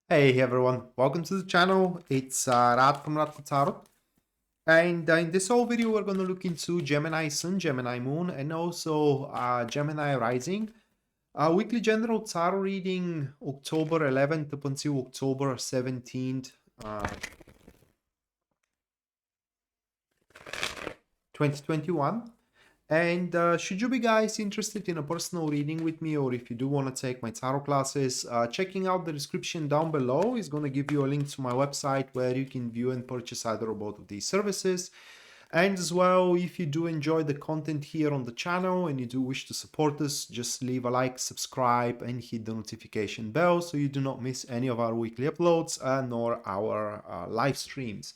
Hey everyone, welcome to the channel. It's Rad from Radko Tarot. And in this whole video, we're going to look into Gemini Sun, Gemini Moon, and also Gemini Rising. Weekly General Tarot reading October 11th up until October 17th, 2021. And should you be guys interested in a personal reading with me, or if you do want to take my tarot classes, checking out the description down below is going to give you a link to my website where you can view and purchase either or both of these services. And as well, if you do enjoy the content here on the channel and you do wish to support us, just leave a like, subscribe, and hit the notification bell so you do not miss any of our weekly uploads nor our live streams.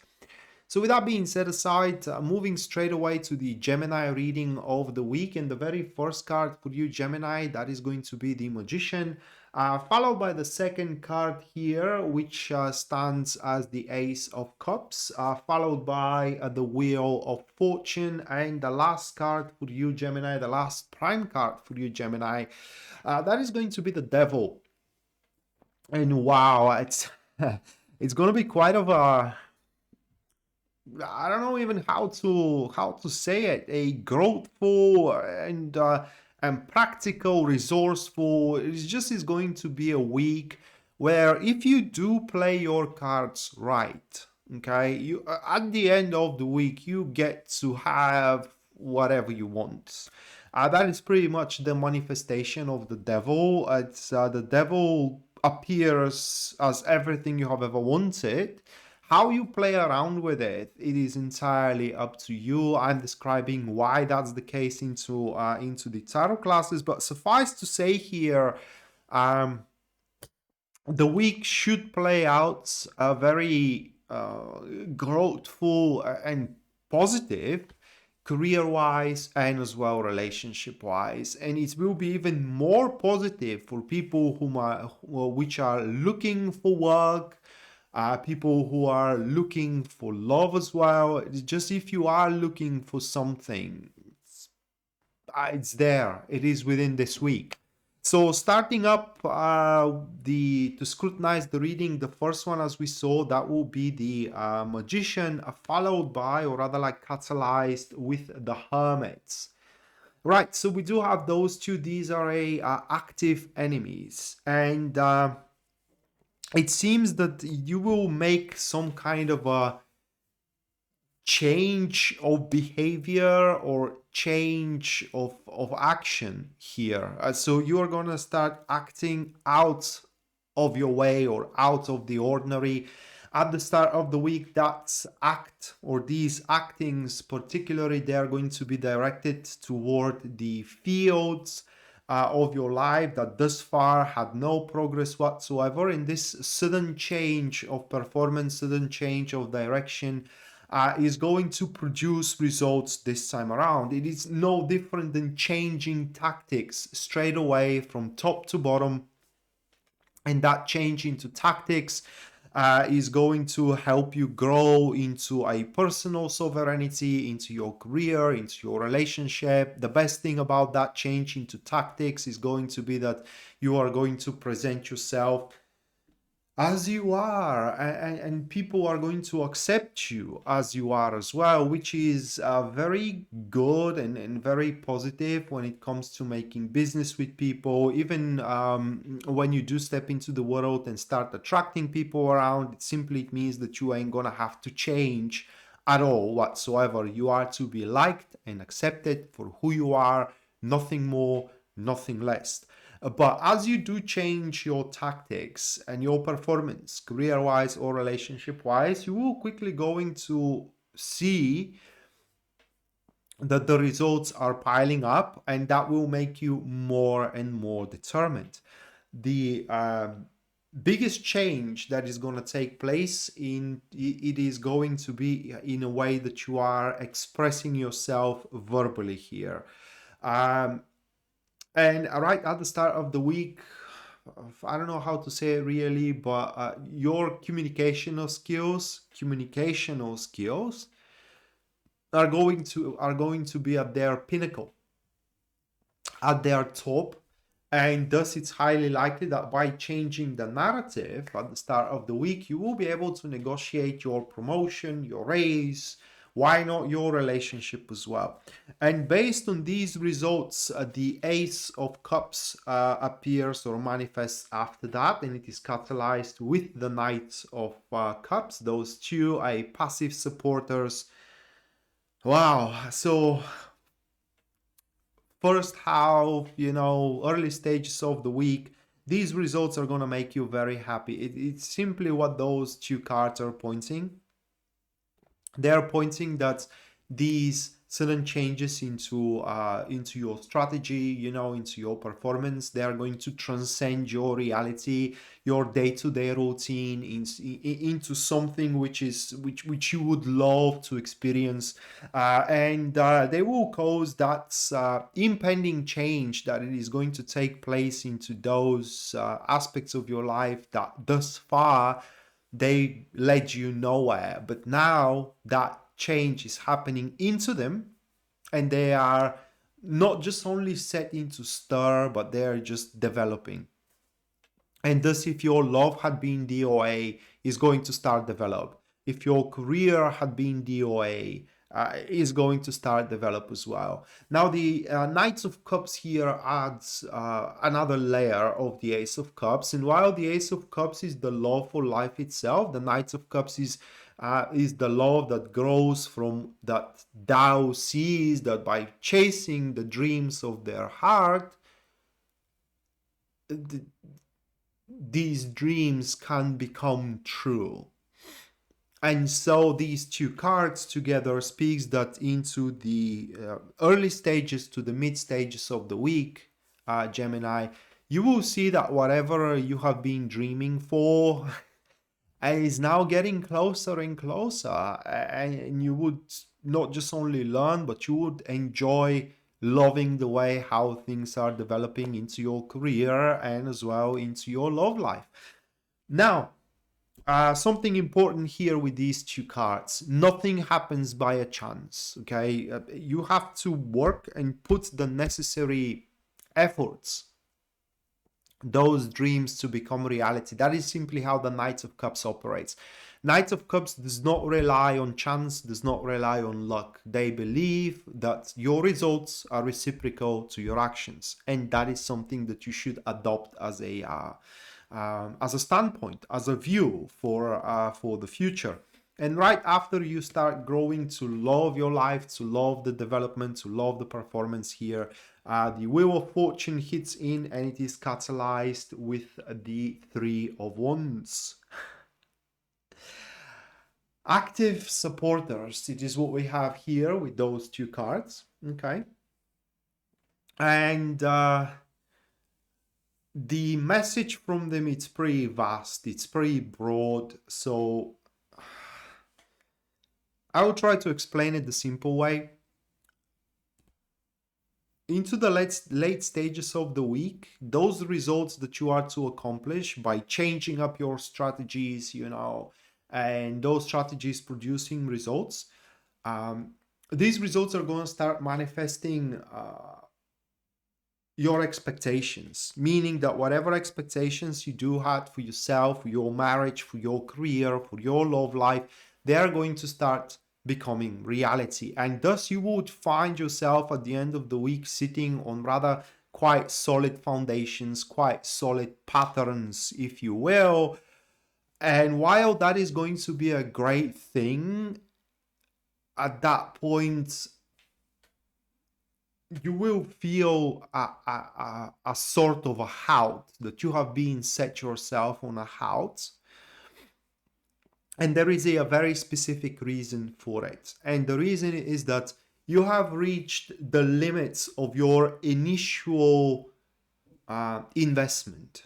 So with that being set aside, moving straight away to the Gemini reading of the week, and the very first card for you, Gemini, that is going to be the Magician, followed by the second card here, which stands as the Ace of Cups, followed by the Wheel of Fortune, and the last card for you, Gemini, the last prime card for you, Gemini, that is going to be the Devil. And wow, it's it's going to be quite of a, I don't know even how to say it. A growthful and practical, resourceful. It's just is going to be a week where if you do play your cards right, okay, you at the end of the week you get to have whatever you want. That is pretty much the manifestation of the devil. It's the devil appears as everything you have ever wanted. How you play around with it, it is entirely up to you. I'm describing why that's the case into the tarot classes, but suffice to say here, um, the week should play out very growthful and positive, career-wise and as well relationship-wise, and it will be even more positive for people which are looking for work, people who are looking for love as well. It's just if you are looking for something, it's there. It is within this week. So starting up to scrutinize the reading, the first one as we saw, that will be the Magician, followed by, or rather like catalyzed with the Hermits. Right, so we do have those two. These are active enemies, and it seems that you will make some kind of a change of behavior or change of action here. So you are going to start acting out of your way or out of the ordinary. At the start of the week, that's act or these actings particularly, they are going to be directed toward the fields of your life that thus far had no progress whatsoever. In this sudden change of performance, sudden change of direction, is going to produce results this time around. It is no different than changing tactics straight away from top to bottom, and that change into tactics is going to help you grow into a personal sovereignty, into your career, into your relationship. The best thing about that change into tactics is going to be that you are going to present yourself as you are, and people are going to accept you as you are as well, which is very good and very positive when it comes to making business with people. Even when you do step into the world and start attracting people around, it means that you ain't gonna have to change at all whatsoever. You are to be liked and accepted for who you are, nothing more, nothing less. But as you do change your tactics and your performance, career-wise or relationship-wise, you will quickly going to see that the results are piling up, and that will make you more and more determined. The biggest change that is going to take place it is going to be in a way that you are expressing yourself verbally here. And right at the start of the week, I don't know how to say it really, but your communicational skills are going to be at their pinnacle, at their top, And thus, it's highly likely that by changing the narrative at the start of the week, you will be able to negotiate your promotion, your raise, why not your relationship as well. And based on these results, the Ace of Cups appears or manifests after that, and it is catalyzed with the Knight of Cups. Those two are passive supporters. Wow. So first half, early stages of the week, these results are going to make you very happy. It's simply what those two cards are pointing. They're pointing that these sudden changes into your strategy, into your performance, they are going to transcend your reality, your day-to-day routine, into something which you would love to experience, and they will cause that impending change that it is going to take place into those aspects of your life that thus far they led you nowhere. But now that change is happening into them, and they are not just only set into stir, but they are just developing. And thus, if your love had been DOA, is going to start develop. If your career had been DOA, is going to start develop as well. Now, the Knights of Cups here adds another layer of the Ace of Cups. And while the Ace of Cups is the love for life itself, the Knights of Cups is the love that grows from that Tao sees that by chasing the dreams of their heart, these dreams can become true. And so these two cards together speaks that into the early stages to the mid stages of the week, Gemini, you will see that whatever you have been dreaming for is now getting closer and closer, and you would not just only learn, but you would enjoy loving the way how things are developing into your career and as well into your love life. Now, something important here with these two cards: nothing happens by a chance. Okay, you have to work and put the necessary efforts, those dreams, to become reality. That is simply how the Knight of Cups operates. Knight of Cups does not rely on chance, does not rely on luck. They believe that your results are reciprocal to your actions, and that is something that you should adopt as a standpoint, as a view for the future. And right after you start growing to love your life, to love the development, to love the performance here, the Wheel of Fortune hits in, and it is catalyzed with the Three of Wands. Active supporters, it is what we have here with those two cards. Okay. And the message from them, it's pretty vast, it's pretty broad. So I will try to explain it the simple way. Into the late stages of the week, those results that you are to accomplish by changing up your strategies, and those strategies producing results, these results are going to start manifesting your expectations, meaning that whatever expectations you do have for yourself, for your marriage, for your career, for your love life, they are going to start becoming reality. And thus you would find yourself at the end of the week sitting on rather quite solid foundations, quite solid patterns, if you will. And while that is going to be a great thing, at that point you will feel a sort of a halt, that you have been set yourself on a halt. And there is a very specific reason for it. And the reason is that you have reached the limits of your initial investment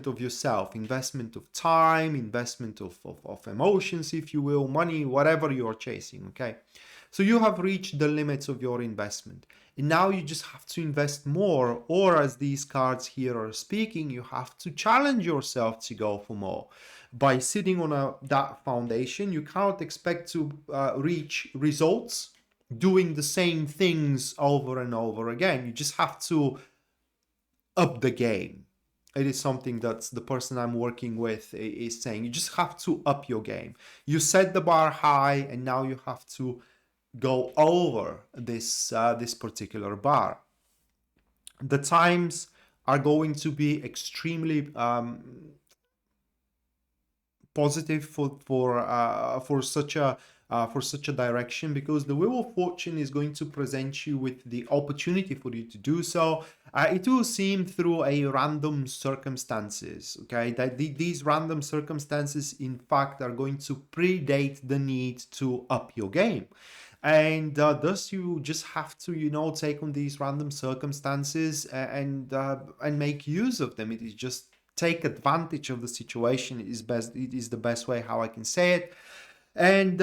of yourself, investment of time, investment of emotions, if you will, money, whatever you're chasing. Okay. So you have reached the limits of your investment. And now you just have to invest more, or as these cards here are speaking, you have to challenge yourself to go for more. By sitting on that foundation, you cannot expect to reach results doing the same things over and over again. You just have to up the game. It is something that the person I'm working with is saying. You just have to up your game. You set the bar high, and now you have to go over this particular bar. The times are going to be extremely positive for such a direction, because the Wheel of Fortune is going to present you with the opportunity for you to do so. It will seem through a random circumstances, okay? That these random circumstances, in fact, are going to predate the need to up your game. And thus you just have to, take on these random circumstances and make use of them. It is just take advantage of the situation. It is the best way how I can say it. And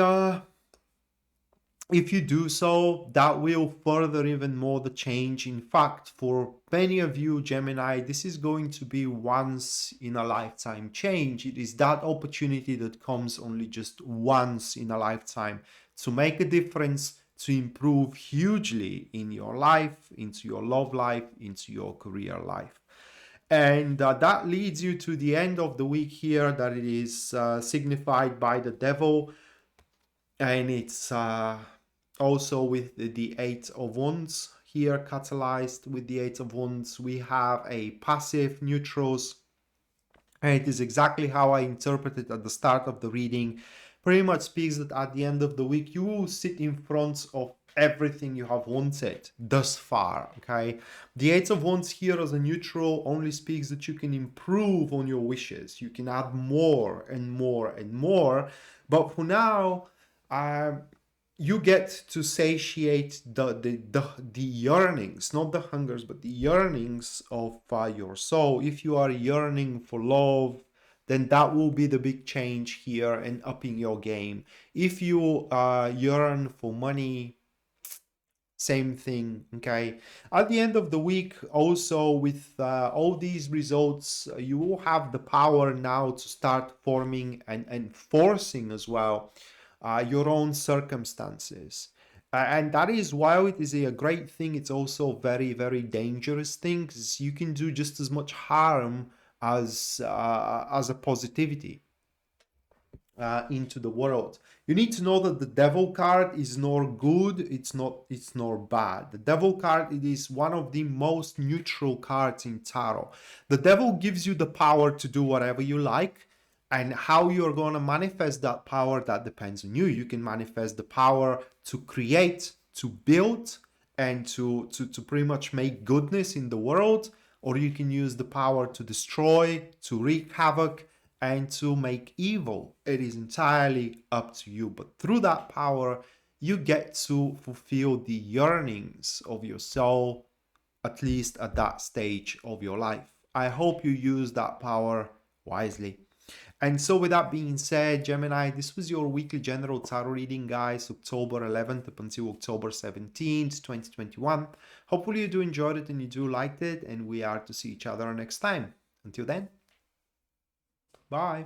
if you do so, that will further even more the change. In fact, for many of you, Gemini, this is going to be once in a lifetime change. It is that opportunity that comes only just once in a lifetime to make a difference, to improve hugely in your life, into your love life, into your career life. And that leads you to the end of the week here, that it is signified by the devil. And it's also with the Eight of Wands here, catalyzed with the Eight of Wands. We have a passive neutrals. And it is exactly how I interpreted at the start of the reading. Pretty much speaks that at the end of the week, you will sit in front of everything you have wanted thus far, okay? The Eight of Wands here as a neutral only speaks that you can improve on your wishes. You can add more and more and more. But for now, you get to satiate the yearnings, not the hungers, but the yearnings of your soul. If you are yearning for love, then that will be the big change here and upping your game. If you yearn for money, same thing, okay? At the end of the week, also with all these results, you will have the power now to start forming and forcing as well your own circumstances. And that is, while it is a great thing, it's also very, very dangerous thing, because you can do just as much harm as a positivity into the world. You need to know that the devil card is nor good, it's nor bad. The devil card, it is one of the most neutral cards in tarot. The devil gives you the power to do whatever you like, and how you're going to manifest that power, that depends on you. You can manifest the power to create, to build, and to pretty much make goodness in the world, or you can use the power to destroy, to wreak havoc, and to make evil. It is entirely up to you. But through that power, you get to fulfill the yearnings of your soul, at least at that stage of your life. I hope you use that power wisely. And so with that being said, Gemini, this was your weekly general tarot reading, guys, October 11th up until October 17th, 2021. Hopefully you do enjoyed it and you do liked it, and we are to see each other next time. Until then, bye.